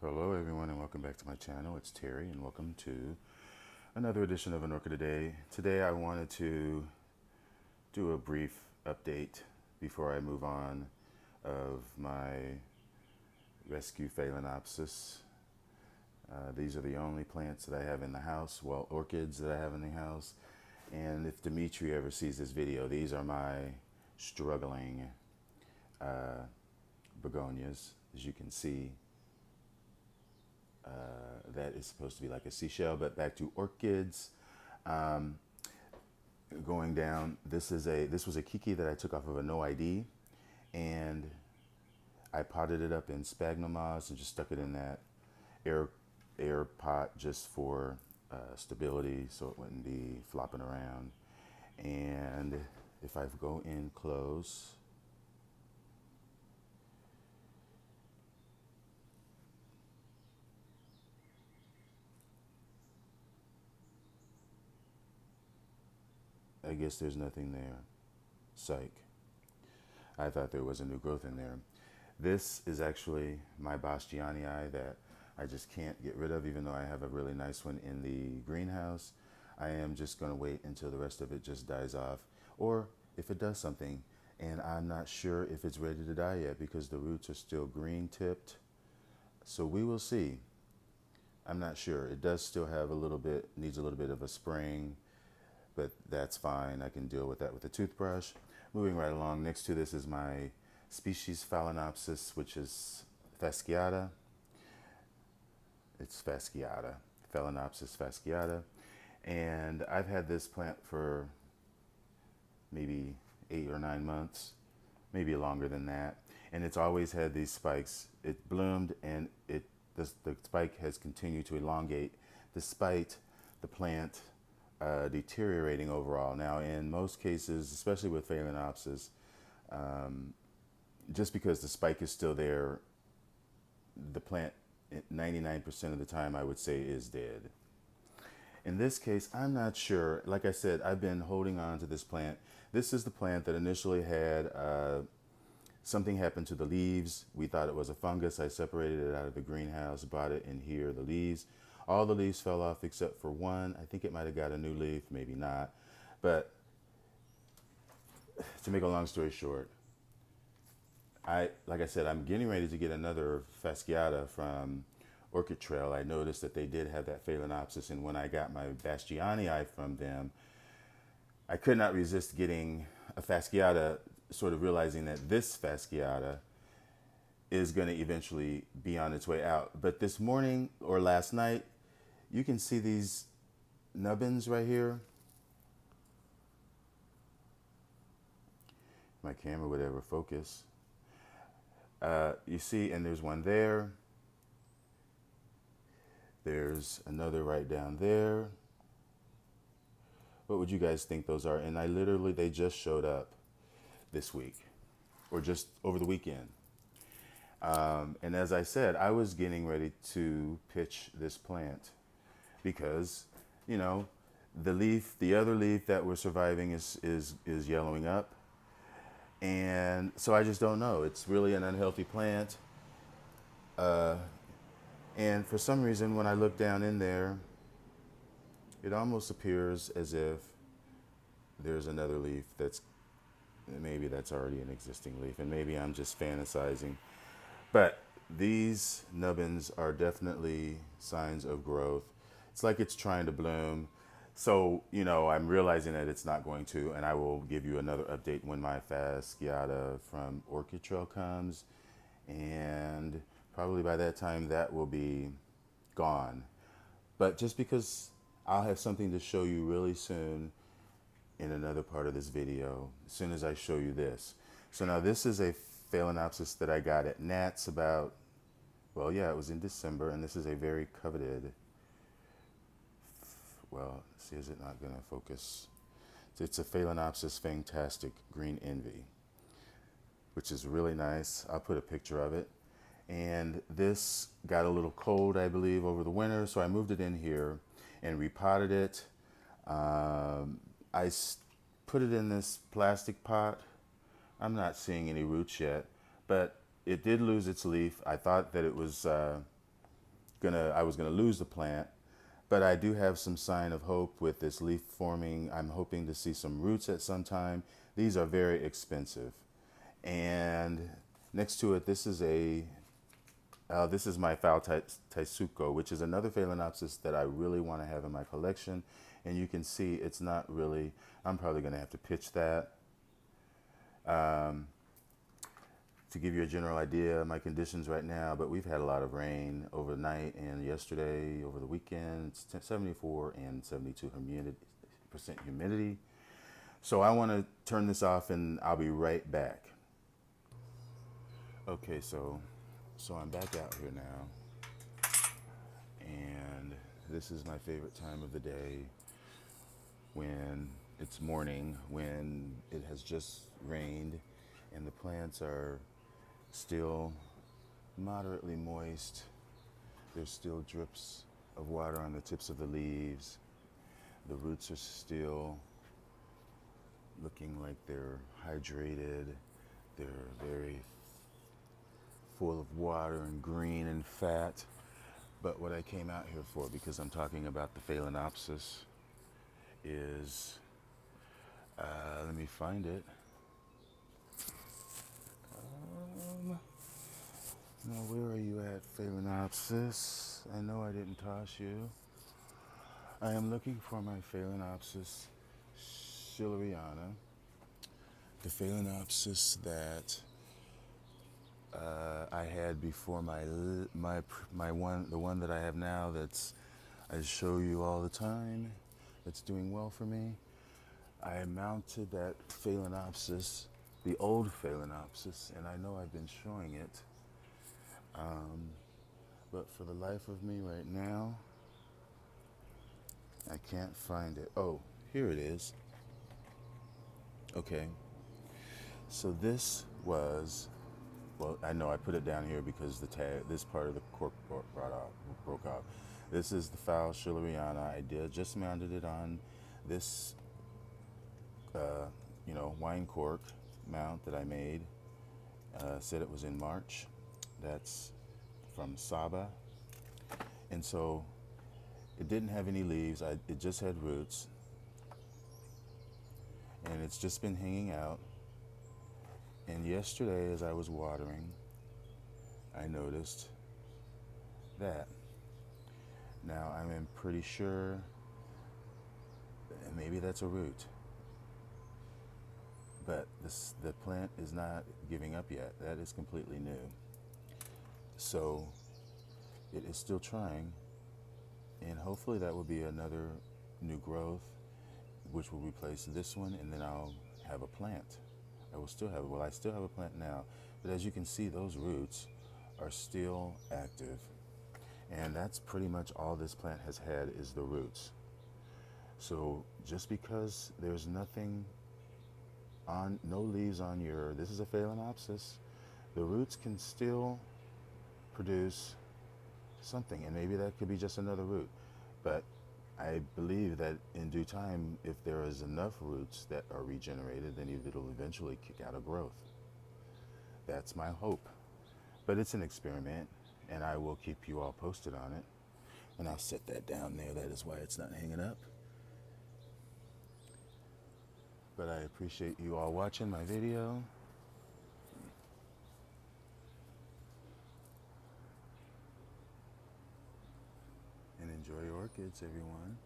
Hello everyone and welcome back to my channel. It's Terry and welcome to another edition of An Orchid a Day. Today I wanted to do a brief update before I move on of my rescue Phalaenopsis. These are the only plants that I have in the house, well, orchids that I have in the house. And if Dimitri ever sees this video, these are my struggling begonias. As you can see, that is supposed to be like a seashell, but back to orchids. Going down, this was a Kiki that I took off of a NOID, and I potted it up in sphagnum moss and just stuck it in that air pot just for stability, so it wouldn't be flopping around. And if I go in close, I guess there's nothing there. Psych. I thought there was a new growth in there. This is actually my bastianii that I just can't get rid of, even though I have a really nice one in the greenhouse. I am just going to wait until the rest of it just dies off, or if it does something, and I'm not sure if it's ready to die yet because the roots are still green tipped. So we will see. I'm not sure. It does still have a little bit, needs a little bit of a spraying, but that's fine. I can deal with that with a toothbrush. Moving right along, next to this is my species Phalaenopsis, which is fasciata. It's fasciata, Phalaenopsis fasciata. And I've had this plant for maybe 8 or 9 months, maybe longer than that. And it's always had these spikes. It bloomed and the spike has continued to elongate despite the plant deteriorating overall. Now, in most cases, especially with Phalaenopsis, just because the spike is still there, the plant 99% of the time I would say is dead. In this case, I'm not sure. Like I said, I've been holding on to this plant. This is the plant that initially had something happened to the leaves. We thought it was a fungus. I separated it out of the greenhouse, brought it in here, the leaves. All the leaves fell off except for one. I think it might have got a new leaf, maybe not. But to make a long story short, like I said, I'm getting ready to get another fasciata from Orchid Trail. I noticed that they did have that Phalaenopsis, and when I got my bastianii from them, I could not resist getting a fasciata, sort of realizing that this fasciata is going to eventually be on its way out. But this morning or last night, you can see these nubbins right here. My camera would ever focus. You see, and there's one there. There's another right down there. What would you guys think those are? And they just showed up this week, or just over the weekend. And as I said, I was getting ready to pitch this plant because, you know, the other leaf that was surviving is yellowing up. And so I just don't know. It's really an unhealthy plant. And for some reason, when I look down in there, it almost appears as if there's another leaf maybe that's already an existing leaf, and maybe I'm just fantasizing. But these nubbins are definitely signs of growth. It's like it's trying to bloom. So, you know, I'm realizing that it's not going to, and I will give you another update when my fasciata from Orchid Trail comes. And probably by that time that will be gone. But just because I'll have something to show you really soon in another part of this video, as soon as I show you this. So now this is a Phalaenopsis that I got at Nats about, well, yeah, it was in December, and this is a very coveted, well, see, is it not going to focus? It's a Phalaenopsis FANGtastic Green Envy, which is really nice. I'll put a picture of it. And this got a little cold, I believe, over the winter, so I moved it in here and repotted it. I put it in this plastic pot. I'm not seeing any roots yet, but it did lose its leaf. I thought that it was I was gonna lose the plant, but I do have some sign of hope with this leaf forming. I'm hoping to see some roots at some time. These are very expensive. And next to it, this is my Taisuco, which is another Phalaenopsis that I really want to have in my collection. And you can see it's not really, I'm probably going to have to pitch that. To give you a general idea of my conditions right now, but we've had a lot of rain overnight and yesterday, over the weekend. It's 74 and 72% humidity. So I want to turn this off and I'll be right back. Okay, so I'm back out here now, and this is my favorite time of the day, when it's morning, when it has just rained and the plants are still moderately moist. There's still drips of water on the tips of the leaves. The roots are still looking like they're hydrated. They're very full of water and green and fat. But what I came out here for, because I'm talking about the Phalaenopsis, is, let me find it. Now, where are you at, Phalaenopsis? I know I didn't toss you. I am looking for my Phalaenopsis schilleriana, the Phalaenopsis that I had before the one that I have now, that's I show you all the time, that's doing well for me. I mounted that Phalaenopsis, the old Phalaenopsis, and I know I've been showing it, but for the life of me right now, I can't find it. Oh, here it is. Okay, so this was, well, I know I put it down here because this part of the cork broke off. This is the Phal schilleriana. I just mounted it on this, wine cork mount that I made. Said it was in March. That's from Sabah. And so it didn't have any leaves. It just had roots. And it's just been hanging out. And yesterday, as I was watering, I noticed that. Now, I'm pretty sure maybe that's a root. But the plant is not giving up yet. That is completely new. So it is still trying. And hopefully that will be another new growth, which will replace this one, and then I'll have a plant. I still have a plant now. But as you can see, those roots are still active. And that's pretty much all this plant has had, is the roots. So just because there's nothing on, no leaves on this is a Phalaenopsis, the roots can still produce something, and maybe that could be just another root. But I believe that in due time, if there is enough roots that are regenerated, then it'll eventually kick out a growth. That's my hope. But it's an experiment, and I will keep you all posted on it. And I'll set that down there. That is why it's not hanging up. But I appreciate you all watching my video. And enjoy your orchids, everyone.